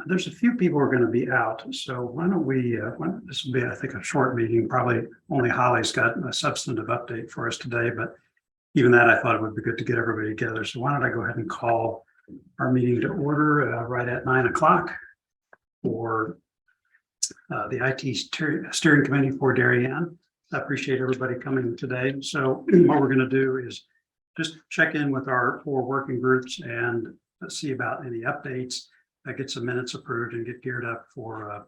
There's a few people who are going to be out, so why don't we, this will be, I think, a short meeting. Probably only Holly's got a substantive update for us today, but even that, I thought it would be good to get everybody together. So why don't I go ahead and call our meeting to order right at 9 o'clock for the IT Steering Committee for Darien. I appreciate everybody coming today. So what we're going to do is just check in with our 4 working groups and see about any updates, get some minutes approved, and get geared up for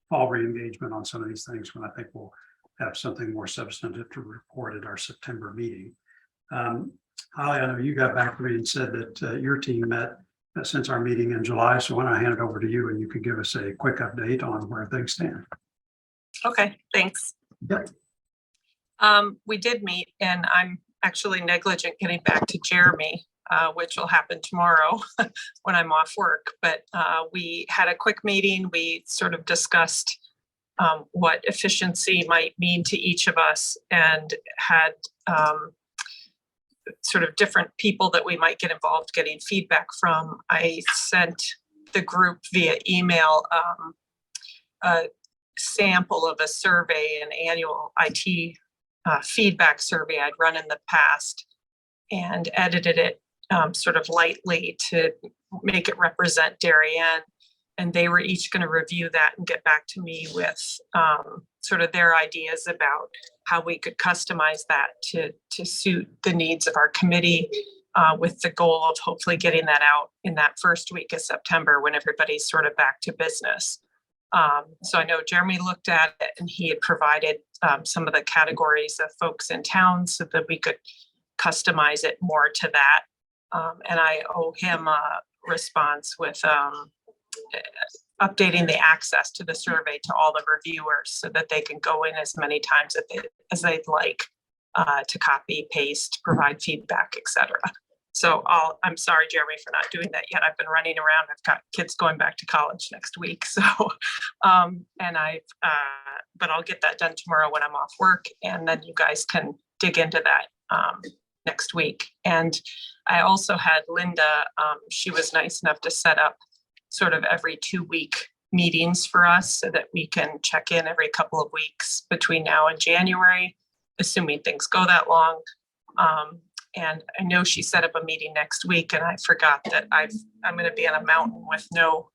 fall re-engagement on some of these things when I think we'll have something more substantive to report at our September meeting. Holly, I know you got back to me and said that your team met since our meeting in July, so why don't I hand it over to you and you could give us a quick update on where things stand. Okay, thanks. Yep. We did meet, and I'm actually negligent getting back to Jeremy, which will happen tomorrow when I'm off work. But we had a quick meeting. We sort of discussed what efficiency might mean to each of us, and had sort of different people that we might get involved getting feedback from. I sent the group via email a sample of a survey, an annual IT feedback survey I'd run in the past, and edited it sort of lightly to make it represent Darien. And they were each going to review that and get back to me with sort of their ideas about how we could customize that to suit the needs of our committee, with the goal of hopefully getting that out in that first week of September when everybody's sort of back to business. So I know Jeremy looked at it, and he had provided some of the categories of folks in town so that we could customize it more to that. And I owe him a response with updating the access to the survey to all the reviewers so that they can go in as many times as they'd like to copy, paste, provide feedback, etc. So I'm sorry, Jeremy, for not doing that yet. I've been running around. I've got kids going back to college next week. So, but I'll get that done tomorrow when I'm off work, and then you guys can dig into that next week. And I also had Linda, she was nice enough to set up sort of every 2-week meetings for us so that we can check in every couple of weeks between now and January, assuming things go that long. And I know she set up a meeting next week, and I forgot that I'm going to be on a mountain with no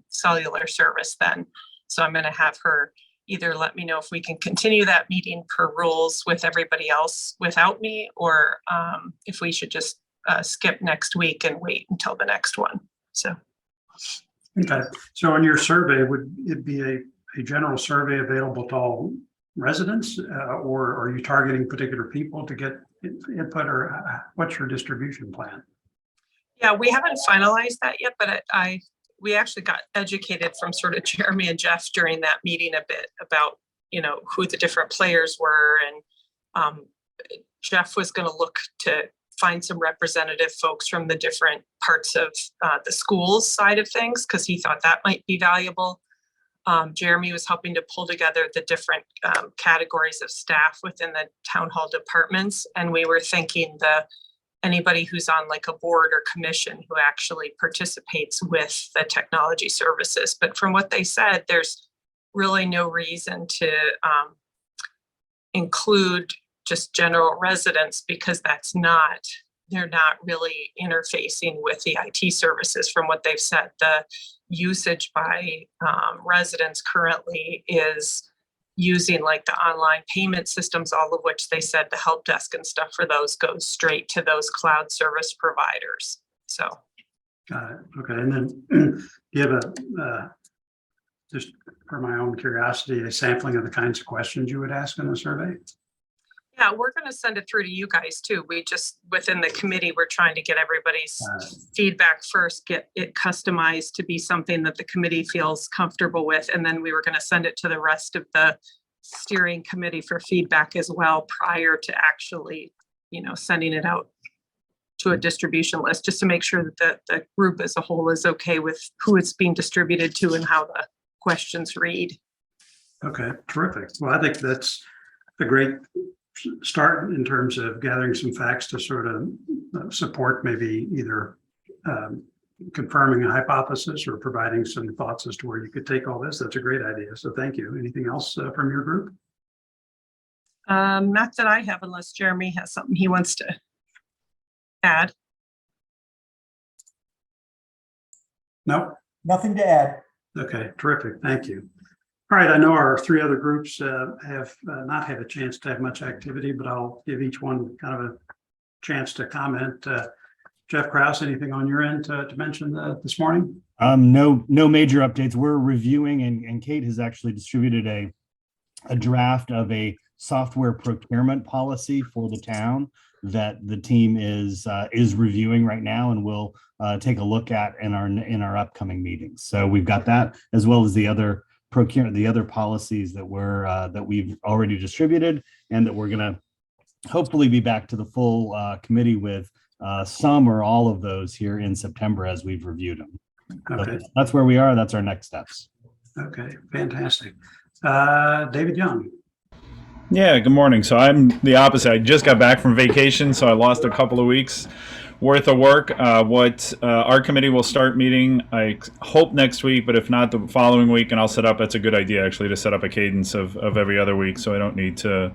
cellular service then. So I'm going to have her either let me know if we can continue that meeting per rules with everybody else without me, or if we should just skip next week and wait until the next one. So. Okay. So in your survey, would it be a general survey available to all residents, or are you targeting particular people to get input, or what's your distribution plan? Yeah, we haven't finalized that yet, but we actually got educated from sort of Jeremy and Jeff during that meeting a bit about, who the different players were. And Jeff was going to look to find some representative folks from the different parts of the schools side of things, because he thought that might be valuable. Jeremy was helping to pull together the different categories of staff within the town hall departments. And we were thinking anybody who's on like a board or commission who actually participates with the technology services. But from what they said, there's really no reason to include just general residents, because they're not really interfacing with the IT services. From what they've said, the usage by residents currently is using like the online payment systems, all of which they said the help desk and stuff for those goes straight to those cloud service providers. So. Got it. Okay. And then you have just for my own curiosity, a sampling of the kinds of questions you would ask in the survey? Yeah, we're going to send it through to you guys too. We just, within the committee, we're trying to get everybody's feedback first, get it customized to be something that the committee feels comfortable with. And then we were going to send it to the rest of the steering committee for feedback as well, prior to actually, sending it out to a distribution list, just to make sure that the group as a whole is okay with who it's being distributed to and how the questions read. Okay, terrific. Well, I think that's a great start in terms of gathering some facts to sort of support maybe either confirming a hypothesis or providing some thoughts as to where you could take all this. That's a great idea. So thank you. Anything else from your group? Not that I have, unless Jeremy has something he wants to add. No? Nothing to add. Okay, terrific. Thank you. All right, I know our three other groups have not had a chance to have much activity, but I'll give each one kind of a chance to comment. Jeff Krause, anything on your end to mention this morning? No major updates. We're reviewing, and Kate has actually distributed a draft of a software procurement policy for the town that the team is reviewing right now, and will take a look at in our upcoming meetings. So we've got that, as well as the other policies that we've already distributed, and that we're going to hopefully be back to the full committee with some or all of those here in September as we've reviewed them. Okay. So that's where we are. That's our next steps. Okay, fantastic. David Young. Yeah, good morning. So I'm the opposite. I just got back from vacation, so I lost a couple of weeks worth of work. Our committee will start meeting, I hope next week, but if not, the following week, and I'll set up, that's a good idea actually, to set up a cadence of every other week, so I don't need to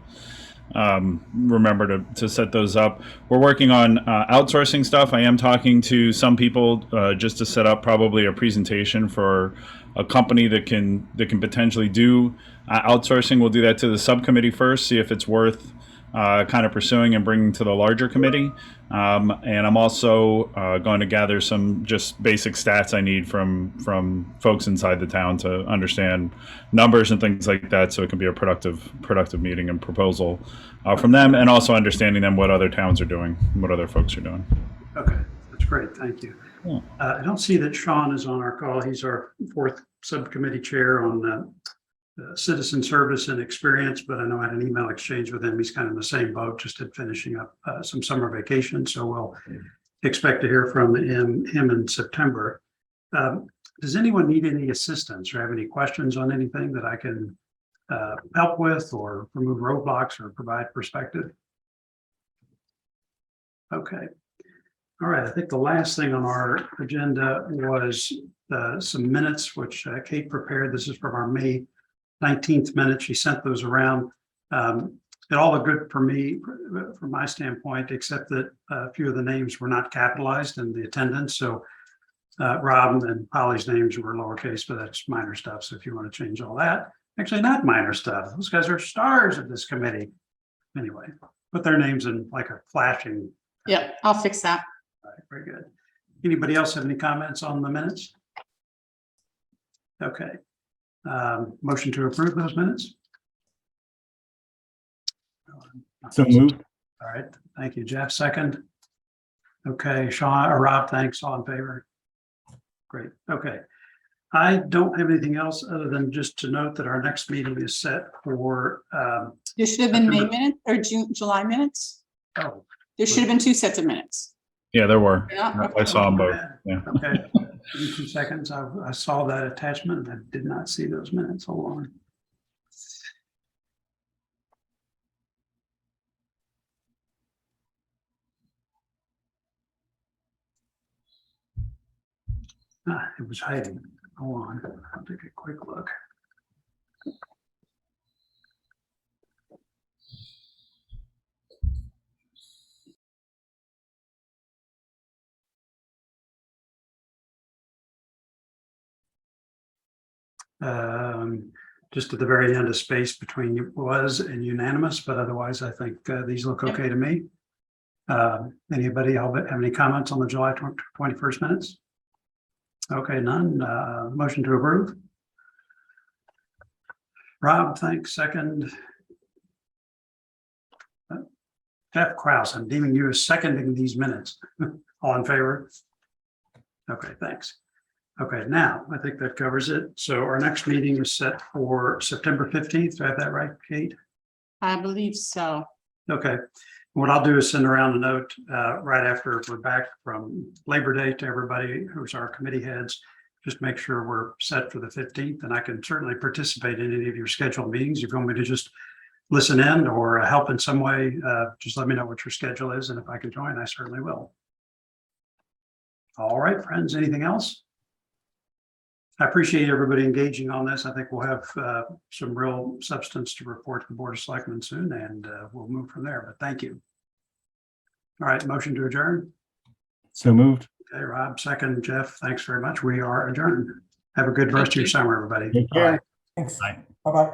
remember to set those up. We're working on outsourcing stuff. I am talking to some people just to set up probably a presentation for a company that can potentially do outsourcing. We'll do that to the subcommittee first, see if it's worth kind of pursuing and bringing to the larger committee. And I'm also going to gather some just basic stats I need from folks inside the town to understand numbers and things like that, so it can be a productive meeting and proposal from them, and also understanding them what other towns are doing, what other folks are doing. Okay, that's great. Thank you. Yeah. I don't see that Sean is on our call. He's our fourth subcommittee chair on citizen service and experience, but I know I had an email exchange with him. He's kind of in the same boat, just at finishing up some summer vacation. So we'll expect to hear from him in September. Does anyone need any assistance or have any questions on anything that I can help with, or remove roadblocks or provide perspective? Okay. All right, I think the last thing on our agenda was some minutes, which Kate prepared. This is from our May 19th minutes. She sent those around. It all looked good for me, from my standpoint, except that a few of the names were not capitalized in the attendance. So Rob and Polly's names were lowercase, but that's minor stuff. So if you want to change all that, actually not minor stuff. Those guys are stars of this committee. Anyway, put their names in like a flashing. Yep, I'll fix that. All right, very good. Anybody else have any comments on the minutes? Okay. Motion to approve those minutes? So moved. All right, thank you, Jeff. Second. Okay, Sean or Rob, thanks. All in favor? Great. Okay. I don't have anything else other than just to note that our next meeting is set for There should have been May September. minutes or July minutes. oh, There should have been two sets of minutes. Yeah, there were. Yeah. I saw them both. Yeah. okay. Give me 2 seconds. I saw that attachment and I did not see those minutes. Hold on. It was hiding. Hold on. I'll take a quick look. Just at the very end of space between was and unanimous, but otherwise I think these look okay to me. Anybody have any comments on the July 21st minutes? Okay, none. Motion to approve. Rob, thanks. Second. Jeff Krause, I'm deeming you as seconding these minutes. All in favor? Okay, thanks. Okay, now I think that covers it. So our next meeting is set for September 15th. Do I have that right, Kate? I believe so. Okay. What I'll do is send around a note right after we're back from Labor Day to everybody who's our committee heads. Just make sure we're set for the 15th, and I can certainly participate in any of your scheduled meetings. If you want me to just listen in or help in some way, just let me know what your schedule is, and if I can join, I certainly will. All right, friends, anything else? I appreciate everybody engaging on this. I think we'll have some real substance to report to the Board of Selectmen soon, and we'll move from there, but thank you. All right, motion to adjourn. So moved. Okay, Rob, second, Jeff, thanks very much. We are adjourned. Have a good Thank rest of your you. summer, everybody. Take care. Bye. Thanks. Bye. Bye-bye.